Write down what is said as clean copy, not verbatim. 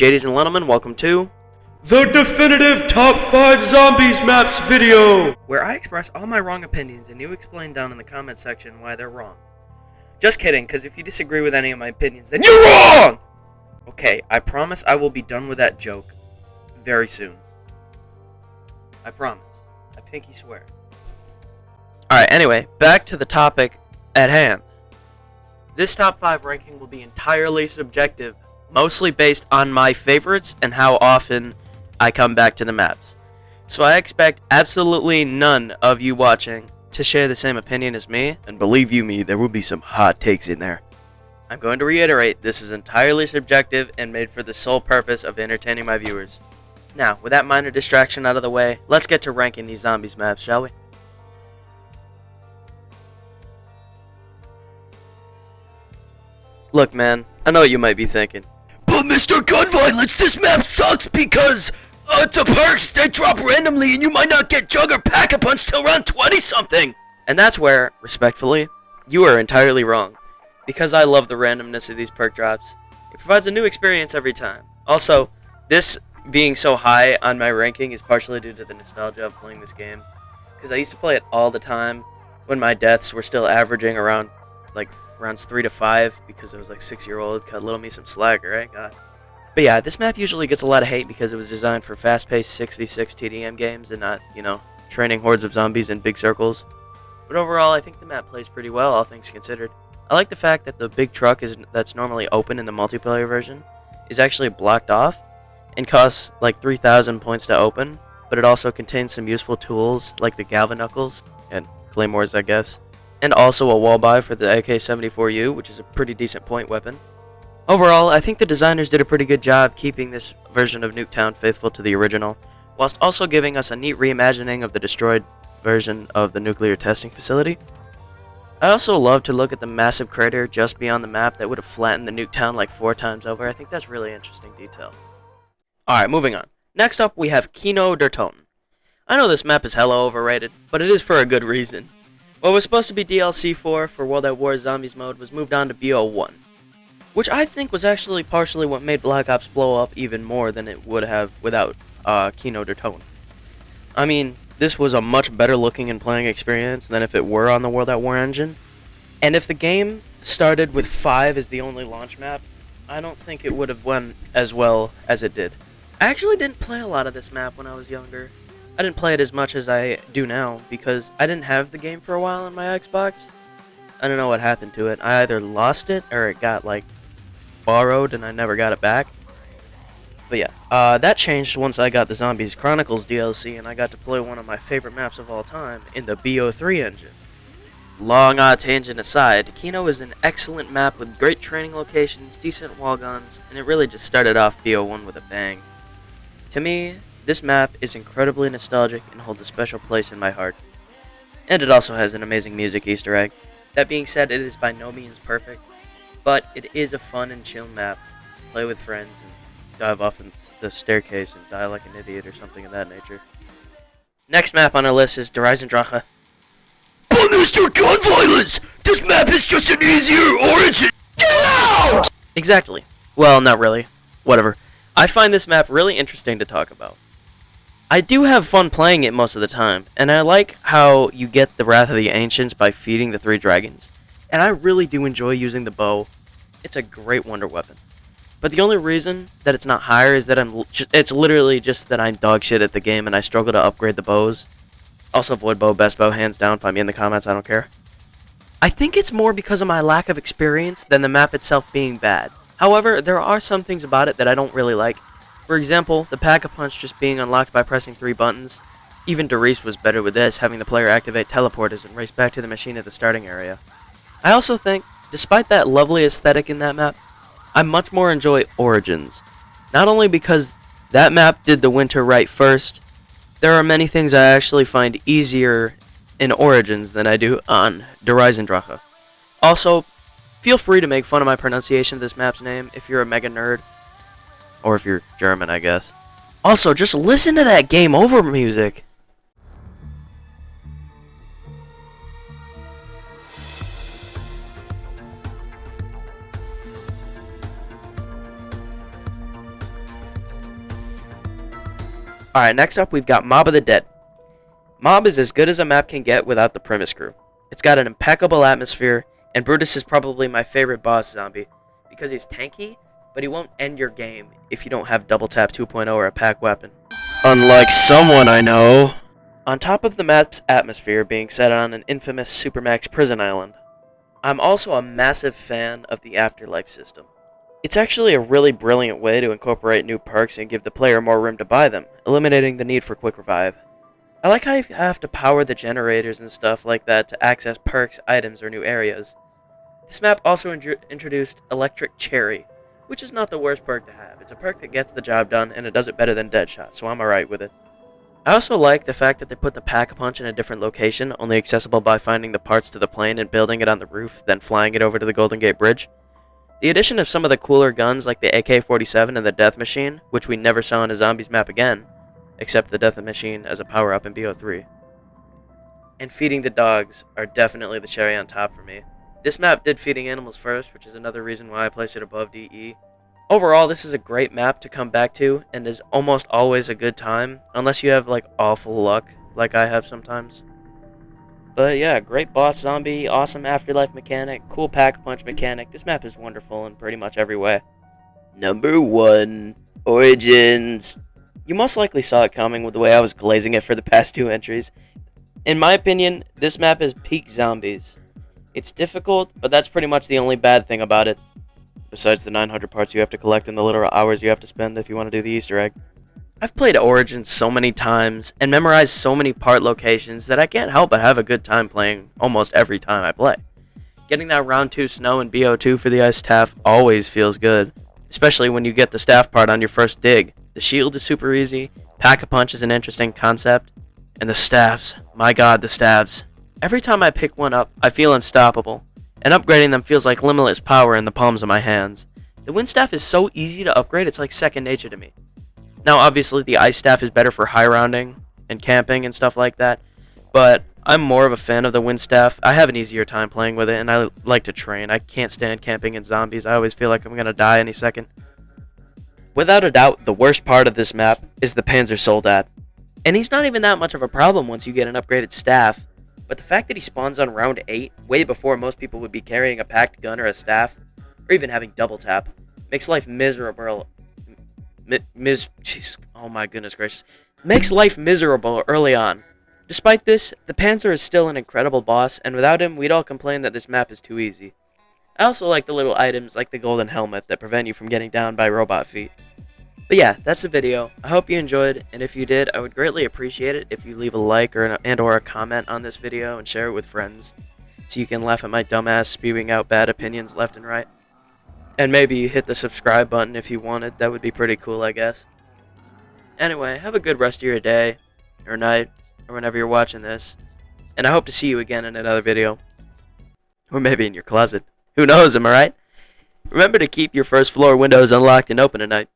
Ladies and gentlemen, welcome to the definitive Top 5 Zombies Maps video, where I express all my wrong opinions and you explain down in the comment section why they're wrong. Just kidding, because if you disagree with any of my opinions, then you're wrong! Okay, I promise I will be done with that joke very soon. I promise. I pinky swear. Alright, anyway, back to the topic at hand. This top 5 ranking will be entirely subjective, mostly based on my favorites and how often I come back to the maps. So I expect absolutely none of you watching to share the same opinion as me, and believe you me, there will be some hot takes in there. I'm going to reiterate, this is entirely subjective and made for the sole purpose of entertaining my viewers. Now, with that minor distraction out of the way, let's get to ranking these zombies maps, shall we? Look, man, I know what you might be thinking. But Mr. Gun Violence, this map sucks because it's a perks that drop randomly and you might not get Jug or Pack-a-Punch till round 20-something! And that's where, respectfully, you are entirely wrong. Because I love the randomness of these perk drops. It provides a new experience every time. Also, this being so high on my ranking is partially due to the nostalgia of playing this game. Because I used to play it all the time when my deaths were still averaging around, rounds 3 to 5, because I was 6-year-old, cut little me some slack, right? God. But yeah, this map usually gets a lot of hate because it was designed for fast-paced 6v6 TDM games and not, training hordes of zombies in big circles. But overall, I think the map plays pretty well, all things considered. I like the fact that the big truck that's normally open in the multiplayer version is actually blocked off and costs 3,000 points to open, but it also contains some useful tools like the Galvanuckles and Claymores, I guess. And also a wall buy for the AK-74U, which is a pretty decent point weapon. Overall, I think the designers did a pretty good job keeping this version of Nuketown faithful to the original, whilst also giving us a neat reimagining of the destroyed version of the nuclear testing facility. I also love to look at the massive crater just beyond the map that would have flattened the Nuketown 4 times over. I think that's really interesting detail. Alright, moving on. Next up, we have Kino der Toten. I know this map is hella overrated, but it is for a good reason. What was supposed to be DLC 4 for World at War Zombies mode was moved on to BO1, which I think was actually partially what made Black Ops blow up even more than it would have without Kino der Toten. I mean, this was a much better looking and playing experience than if it were on the World at War engine, and if the game started with 5 as the only launch map, I don't think it would have went as well as it did. I actually didn't play a lot of this map when I was younger. I didn't play it as much as I do now because I didn't have the game for a while on my Xbox. I don't know what happened to it. I either lost it or it got borrowed and I never got it back. But yeah, that changed once I got the Zombies Chronicles DLC and I got to play one of my favorite maps of all time in the BO3 engine. Long tangent aside, Kino is an excellent map with great training locations, decent wall guns, and it really just started off BO1 with a bang. To me, this map is incredibly nostalgic and holds a special place in my heart. And it also has an amazing music Easter egg. That being said, it is by no means perfect, but it is a fun and chill map. Play with friends and dive off the staircase and die like an idiot or something of that nature. Next map on our list is Eisendrache. But Mr. Gun Violence! This map is just an easier origin! Get out! Exactly. Well, not really. Whatever. I find this map really interesting to talk about. I do have fun playing it most of the time, and I like how you get the Wrath of the Ancients by feeding the 3 dragons, and I really do enjoy using the bow. It's a great wonder weapon. But the only reason that it's not higher is that it's literally just that I'm dog shit at the game and I struggle to upgrade the bows. Also, Void Bow, best bow, hands down. Find me in the comments, I don't care. I think it's more because of my lack of experience than the map itself being bad. However, there are some things about it that I don't really like. For example, the Pack-a-Punch just being unlocked by pressing 3 buttons. Even Derice was better with this, having the player activate teleporters and race back to the machine at the starting area. I also think, despite that lovely aesthetic in that map, I much more enjoy Origins. Not only because that map did the winter right first, there are many things I actually find easier in Origins than I do on Der Eisendrache. Also, feel free to make fun of my pronunciation of this map's name if you're a mega nerd. Or if you're German, I guess. Also, just listen to that game over music. Alright, next up we've got Mob of the Dead. Mob is as good as a map can get without the premise crew. It's got an impeccable atmosphere, and Brutus is probably my favorite boss zombie, because he's tanky, but he won't end your game if you don't have Double Tap 2.0 or a pack weapon. Unlike someone I know. On top of the map's atmosphere being set on an infamous Supermax prison island, I'm also a massive fan of the Afterlife system. It's actually a really brilliant way to incorporate new perks and give the player more room to buy them, eliminating the need for quick revive. I like how you have to power the generators and stuff like that to access perks, items, or new areas. This map also introduced Electric Cherry, which is not the worst perk to have. It's a perk that gets the job done, and it does it better than Deadshot, so I'm alright with it. I also like the fact that they put the Pack-a-Punch in a different location, only accessible by finding the parts to the plane and building it on the roof, then flying it over to the Golden Gate Bridge. The addition of some of the cooler guns like the AK-47 and the Death Machine, which we never saw in a Zombies map again, except the Death Machine as a power-up in BO3. And feeding the dogs are definitely the cherry on top for me. This map did feeding animals first, which is another reason why I placed it above DE. Overall, this is a great map to come back to, and is almost always a good time, unless you have, like, awful luck, like I have sometimes. But yeah, great boss zombie, awesome afterlife mechanic, cool pack-a-punch mechanic. This map is wonderful in pretty much every way. Number 1, Origins. You most likely saw it coming with the way I was glazing it for the past 2 entries. In my opinion, this map is peak Zombies. It's difficult, but that's pretty much the only bad thing about it. Besides the 900 parts you have to collect and the literal hours you have to spend if you want to do the Easter egg. I've played Origins so many times and memorized so many part locations that I can't help but have a good time playing almost every time I play. Getting that round 2 snow in BO2 for the ice staff always feels good, especially when you get the staff part on your first dig. The shield is super easy, Pack-a-Punch is an interesting concept, and the staffs, my god, the staffs. Every time I pick one up, I feel unstoppable, and upgrading them feels like limitless power in the palms of my hands. The wind staff is so easy to upgrade, it's like second nature to me. Now, obviously, the ice staff is better for high rounding and camping and stuff like that, but I'm more of a fan of the wind staff. I have an easier time playing with it, and I like to train. I can't stand camping in Zombies. I always feel like I'm going to die any second. Without a doubt, the worst part of this map is the Panzer Soldat. And he's not even that much of a problem once you get an upgraded staff, but the fact that he spawns on round 8, way before most people would be carrying a packed gun or a staff, or even having double tap, makes life miserable. Jesus, oh my goodness gracious. Makes life miserable early on. Despite this, the Panzer is still an incredible boss, and without him, we'd all complain that this map is too easy. I also like the little items like the golden helmet that prevent you from getting down by robot feet. But yeah, that's the video. I hope you enjoyed, and if you did, I would greatly appreciate it if you leave a like or a comment on this video and share it with friends, so you can laugh at my dumbass spewing out bad opinions left and right. And maybe hit the subscribe button if you wanted. That would be pretty cool, I guess. Anyway, have a good rest of your day, or night, or whenever you're watching this. And I hope to see you again in another video. Or maybe in your closet. Who knows, am I right? Remember to keep your first floor windows unlocked and open at night.